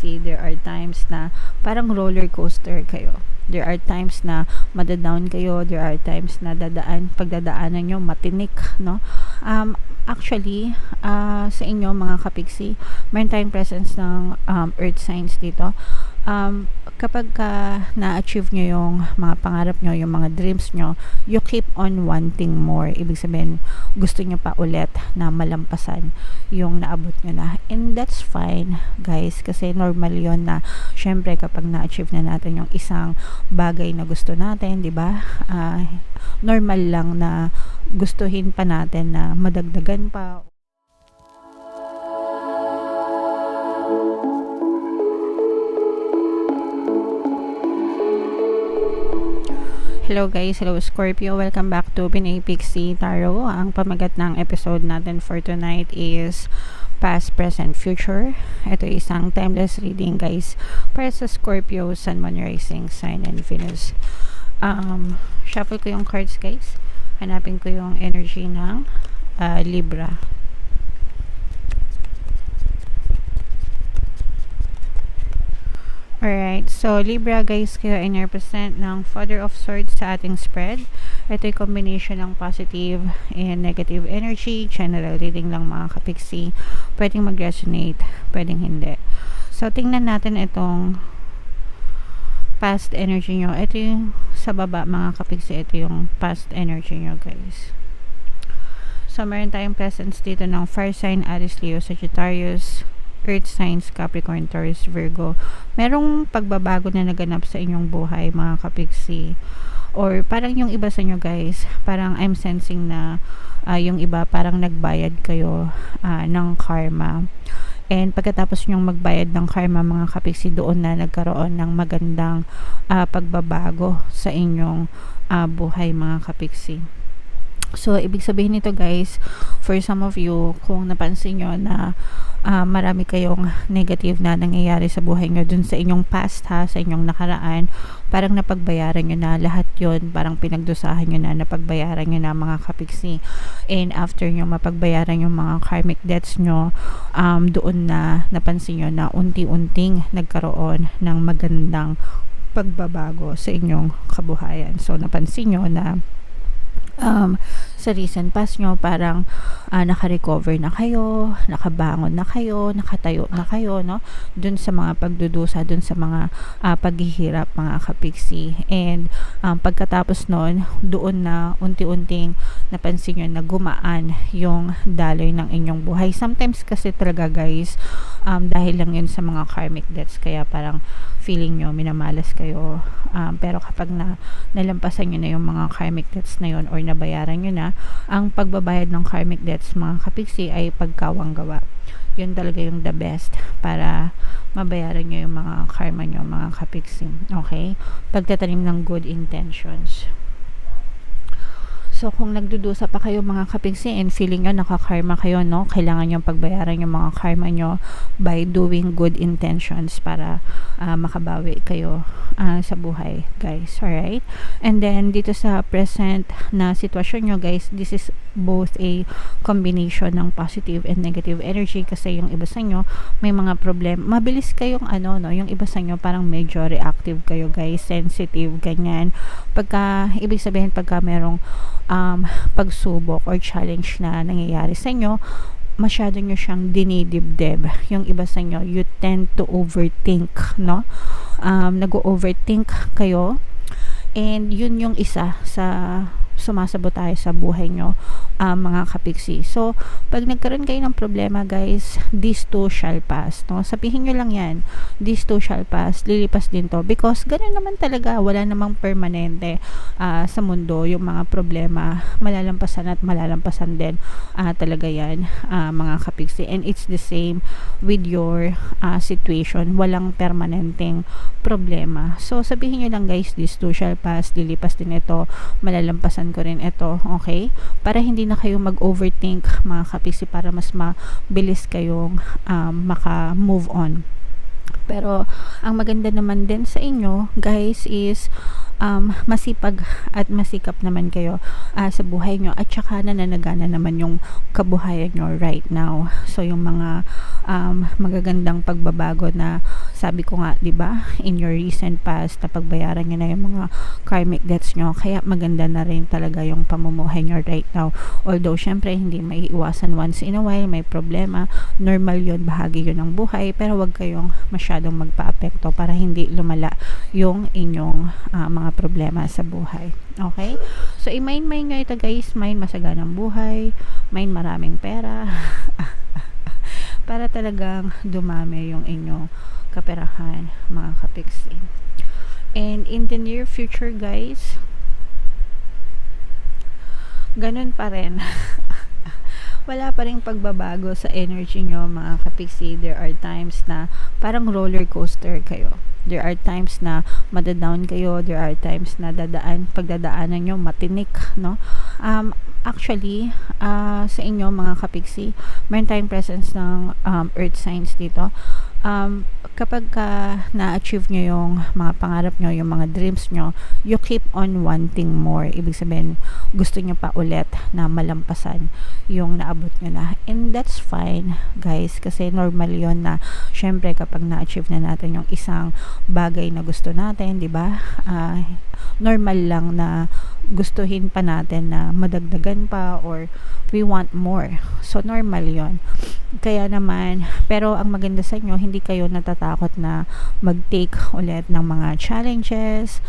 kapiksi, there are times na parang roller coaster kayo. There are times na madadown kayo, there are times na pagdadaanan nyo matinik, no? Actually, sa inyo mga kapiksi, meron tayong presence ng earth signs dito. Kapag na-achieve nyo yung mga pangarap nyo, yung mga dreams nyo, you keep on wanting more. Ibig sabihin, gusto nyo pa ulit na malampasan yung naabot nyo na. And that's fine, guys, kasi normal yon na, syempre, kapag na-achieve na natin yung isang bagay na gusto natin, di ba? Normal lang na gustuhin pa natin na madagdagan pa. Hello guys, hello Scorpio, welcome back to Pinay Pixie Tarot. Ang pamagat ng episode natin for tonight is past, present, future. Ito isang timeless reading guys para sa Scorpio, Sun, Moon, Rising, Sign, and Venus. Shuffle ko yung cards guys. Hanapin ko yung energy ng Libra. Alright, so Libra guys, kayo ay represent ng Father of Swords sa ating spread. Ito ay combination ng positive and negative energy. General reading lang mga kapiksi. Pwedeng mag-resonate, pwedeng hindi. So tingnan natin itong past energy nyo. Ito yung sa baba mga kapiksi. Ito yung past energy nyo guys. So meron tayong presence dito ng fire sign, Aries, Leo, Sagittarius, Earth signs, Capricorn, Taurus, Virgo. Merong pagbabago na naganap sa inyong buhay mga kapiksi, or parang yung iba sa inyo guys, parang I'm sensing na yung iba parang nagbayad kayo ng karma, and pagkatapos nyong magbayad ng karma mga kapiksi, doon na nagkaroon ng magandang pagbabago sa inyong buhay mga kapiksi. So, ibig sabihin nito guys, for some of you, kung napansin nyo na marami kayong negative na nangyayari sa buhay nyo dun sa inyong past sa inyong nakaraan, parang napagbayaran nyo na lahat yon, parang pinagdusahan nyo na, napagbayaran nyo na mga kapiksi. And after nyo mapagbayaran yung mga karmic debts nyo, doon na napansin nyo na unti-unting nagkaroon ng magandang pagbabago sa inyong kabuhayan. So, napansin nyo na sa recent past nyo, parang naka-recover na kayo, nakabangon na kayo, nakatayo na kayo, no? Dun sa mga pagdudusa, dun sa mga paghihirap mga kapiksi. And pagkatapos nun, doon na unti-unting napansin nyo na gumaan yung daloy ng inyong buhay. Sometimes kasi talaga guys, dahil lang yun sa mga karmic debts, kaya parang feeling nyo minamalas kayo. Pero kapag nalampasan nyo na yung mga karmic debts na yun, or nabayaran nyo na, ang pagbabayad ng karmic debts mga kapiksi ay pagkawang gawa. Yun talaga yung the best para mabayaran nyo yung mga karma nyo mga kapiksi. Okay? Pagtatanim ng good intentions. So, kung nagdudusa pa kayo mga kapiksi and feeling nyo nakakarma kayo, no? Kailangan nyo pagbayaran yung mga karma nyo by doing good intentions para makabawi kayo sa buhay, guys. Alright? And then, dito sa present na sitwasyon nyo, guys, this is both a combination ng positive and negative energy kasi yung iba sa nyo may mga problem. Mabilis kayong yung iba sa nyo parang medyo reactive kayo, guys. Sensitive, ganyan. Ibig sabihin, pagka merong pagsubok or challenge na nangyayari sa inyo, masyado nyo siyang dinidibdib. Yung iba sa inyo, you tend to overthink, no? Nag-overthink kayo, and yun yung isa sa sumasabotahe sa buhay nyo, mga kapiksi. So, pag nagkaroon kayo ng problema, guys, this too shall pass, no? Sabihin nyo lang yan, this too shall pass, lilipas din to, because ganun naman talaga, wala namang permanente sa mundo. Yung mga problema, malalampasan at malalampasan din talaga yan, mga kapiksi. And it's the same with your situation, walang permanenteng problema. So, sabihin nyo lang, guys, this too shall pass, lilipas din ito, malalampasan ko rin ito, okay? Para hindi na kayo mag-overthink mga kapiksi, para mas mabilis kayong maka-move on. Pero ang maganda naman din sa inyo, guys, is masipag at masikap naman kayo sa buhay nyo, at saka nananagana naman yung kabuhayan nyo right now. So yung mga magagandang pagbabago na sabi ko nga, di ba, in your recent past, napagbayaran nyo na yung mga karmic debts nyo, kaya maganda na rin talaga yung pamumuhay nyo right now. Although, syempre, hindi maiiwasan once in a while, may problema, normal yun, bahagi yun ng buhay, pero wag kayong masyadong magpa-apekto para hindi lumala yung inyong mga problema sa buhay. Okay? So, i-mind nyo ito guys, mind masaganang buhay, mind maraming pera, para talagang dumami yung inyong kaperahan, mga kapiksi. And in the near future guys, ganun pa rin. Wala pa ring pagbabago sa energy nyo, mga kapiksi. There are times na parang roller coaster kayo. There are times na madadown kayo. There are times na pagdadaanan nyo matinik, no? Actually, sa inyo mga kapiksi, meron tayong presence ng earth signs dito. Kapag na-achieve nyo yung mga pangarap nyo, yung mga dreams nyo, you keep on wanting more. Ibig sabihin, gusto nyo pa ulit na malampasan yung naabot nyo na. And that's fine, guys, kasi normal yon na, syempre, kapag na-achieve na natin yung isang bagay na gusto natin, di ba? Normal lang na gustuhin pa natin na madagdagan pa or we want more. So, normal yon. Kaya naman, pero ang maganda sa inyo, hindi kayo natatakot na mag-take ulit ng mga challenges,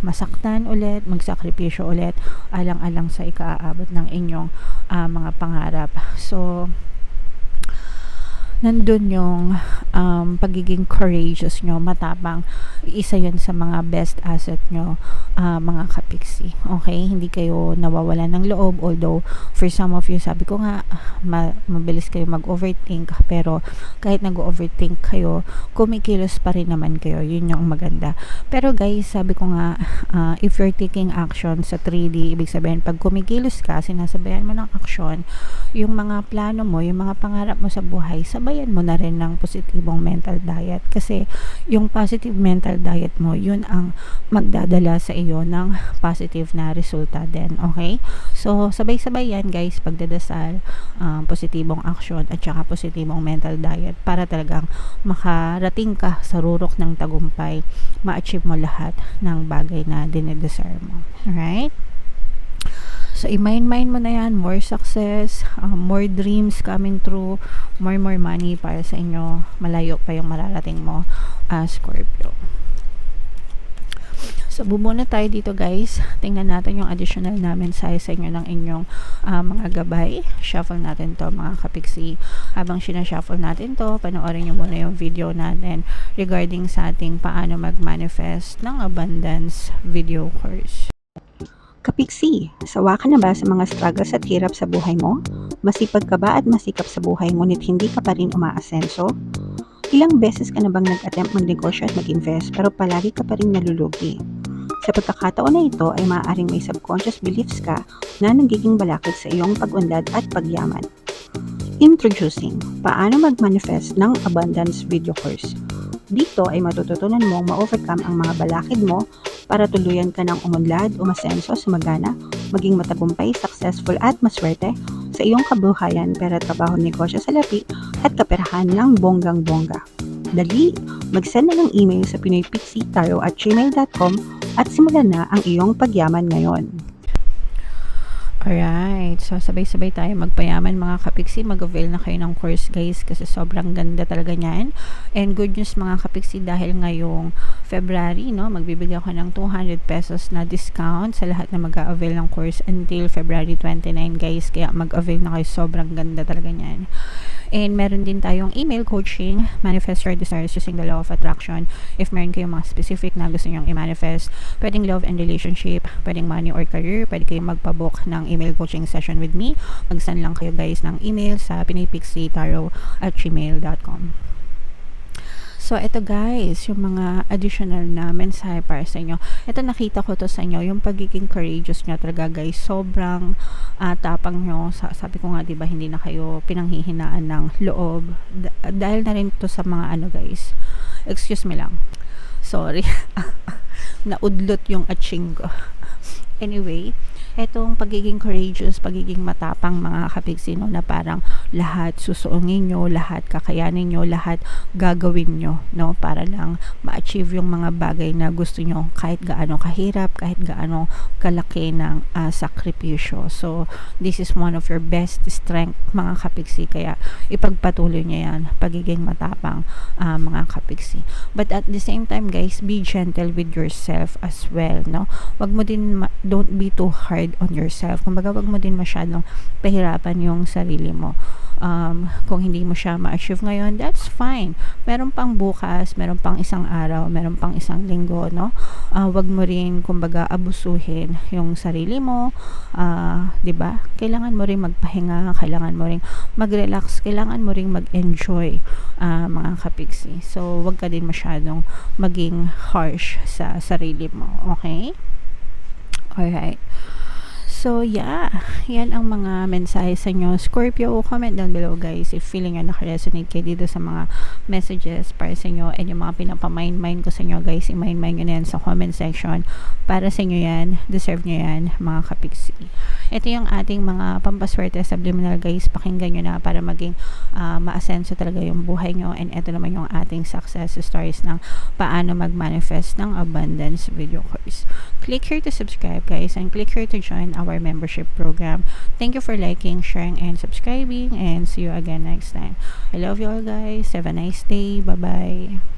masaktan ulit, magsakripisyo ulit, alang-alang sa ikaabot ng inyong mga pangarap. So, nandun yung pagiging courageous nyo, matapang. Isa yun sa mga best asset nyo, mga kapiksi. Okay? Hindi kayo nawawala ng loob, although for some of you, sabi ko nga, mabilis kayo mag-overthink, pero kahit nag-overthink kayo, kumikilos pa rin naman kayo. Yun yung maganda. Pero guys, sabi ko nga, if you're taking action sa 3D, ibig sabihin, pag kumikilos ka, sinasabayan mo ng action, yung mga plano mo, yung mga pangarap mo sa buhay, sabayan mo na rin ng positibong mental diet. Kasi yung positive mental diet mo, yun ang magdadala sa iyo ng positive na resulta din. Okay? So, sabay-sabay yan guys, pagdadasal, positibong action, at saka positibong mental diet para talagang makarating ka sa rurok ng tagumpay, ma-achieve mo lahat ng bagay na dinedesire mo. Alright? So, i-mind mo na yan, more success, more dreams coming true, more money para sa inyo. Malayo pa yung mararating mo, Scorpio. So, bubuo na tayo dito guys. Tingnan natin yung additional namin sa inyo ng inyong mga gabay. Shuffle natin to mga kapiksi. Habang sinashuffle natin to, panoorin nyo muna yung video natin regarding sa ating paano mag-manifest ng abundance video course. Kapiksi, sawa ka na ba sa mga struggles at hirap sa buhay mo? Masipag ka ba at masikap sa buhay ngunit hindi ka pa rin umaasenso? Ilang beses ka na bang nag-attempt magnegosyo at mag-invest pero palagi ka pa rin nalulugi? Sa pagkakataon na ito ay maaaring may subconscious beliefs ka na nagiging balakid sa iyong pag-unlad at pagyaman. Introducing, paano mag-manifest ng abundance video course. Dito ay matututunan mong ma-overcome ang mga balakid mo para tuluyan ka ng umunlad, umasenso, sumagana, maging matagumpay, successful at maswerte sa iyong kabuhayan, pera, trabaho, negosyo, salapi at kaperahan ng bonggang-bongga. Dali, mag-send na ng email sa pinoypixitaro@gmail.com at simulan na ang iyong pagyaman ngayon. Alright, so sabay-sabay tayo magpayaman mga kapiksi. Mag-avail na kayo ng course guys kasi sobrang ganda talaga niyan. And good news mga kapiksi, dahil ngayong February, no, magbibigay ako ng 200 pesos na discount sa lahat na mag-avail ng course until February 29 guys. Kaya mag-avail na kayo, sobrang ganda talaga niyan. And meron din tayong email coaching, manifest your desires using the law of attraction. If meron kayong mga specific na gusto nyong i-manifest, pwedeng love and relationship, pwedeng money or career, pwede kayong magpabook ng email coaching session with me. Mag-send lang kayo guys ng email sa pinoypixitaro@gmail.com. So, ito guys, yung mga additional na mensahe para sa inyo. Ito, nakita ko to sa inyo, yung pagiging courageous nyo talaga guys. Sobrang tapang nyo. Sabi ko nga, diba, hindi na kayo pinanghihinaan ng loob. Dahil na rin to sa mga ano guys. Excuse me lang. Sorry. Naudlot yung atching ko. Anyway, Etong pagiging courageous, pagiging matapang mga kapigsi, no, na parang lahat susuungin nyo, lahat kakayanin nyo, lahat gagawin nyo, no, para lang ma-achieve yung mga bagay na gusto nyo kahit gaano kahirap, kahit gaano kalaki ng sakripisyo. So, this is one of your best strength mga kapigsi, kaya ipagpatuloy nyo yan, pagiging matapang mga kapigsi. But at the same time guys, be gentle with yourself as well, no? Wag mo din don't be too hard on yourself. Kumbaga, wag mo din masyadong pahirapan yung sarili mo. Kung hindi mo siya ma-achieve ngayon, that's fine. Meron pang bukas, meron pang isang araw, meron pang isang linggo, no? Wag mo rin, kumbaga, abusuhin yung sarili mo. 'Di ba? Kailangan mo rin magpahinga, kailangan mo rin mag-relax, kailangan mo rin mag-enjoy, mga kapigsi. So, wag ka din masyadong maging harsh sa sarili mo. Okay? Alright. So, yeah. Yan ang mga mensahe sa inyo. Scorpio, comment down below guys if feeling nyo nakaresonate kayo dito sa mga messages para sa inyo, and yung mga pinapamind-mind ko sa inyo guys, i-mind-mind nyo na yan sa comment section. Para sa inyo yan. Deserve nyo yan, mga kapigsi. Ito yung ating mga pampaswerte subliminal guys. Pakinggan nyo na para maging ma-asenso talaga yung buhay nyo. And ito naman yung ating success stories ng paano mag-manifest ng abundance video course. Click here to subscribe guys, and click here to join our membership program. Thank you for liking, sharing, and subscribing, and see you again next time. I love you all guys. Have a nice day. Bye bye.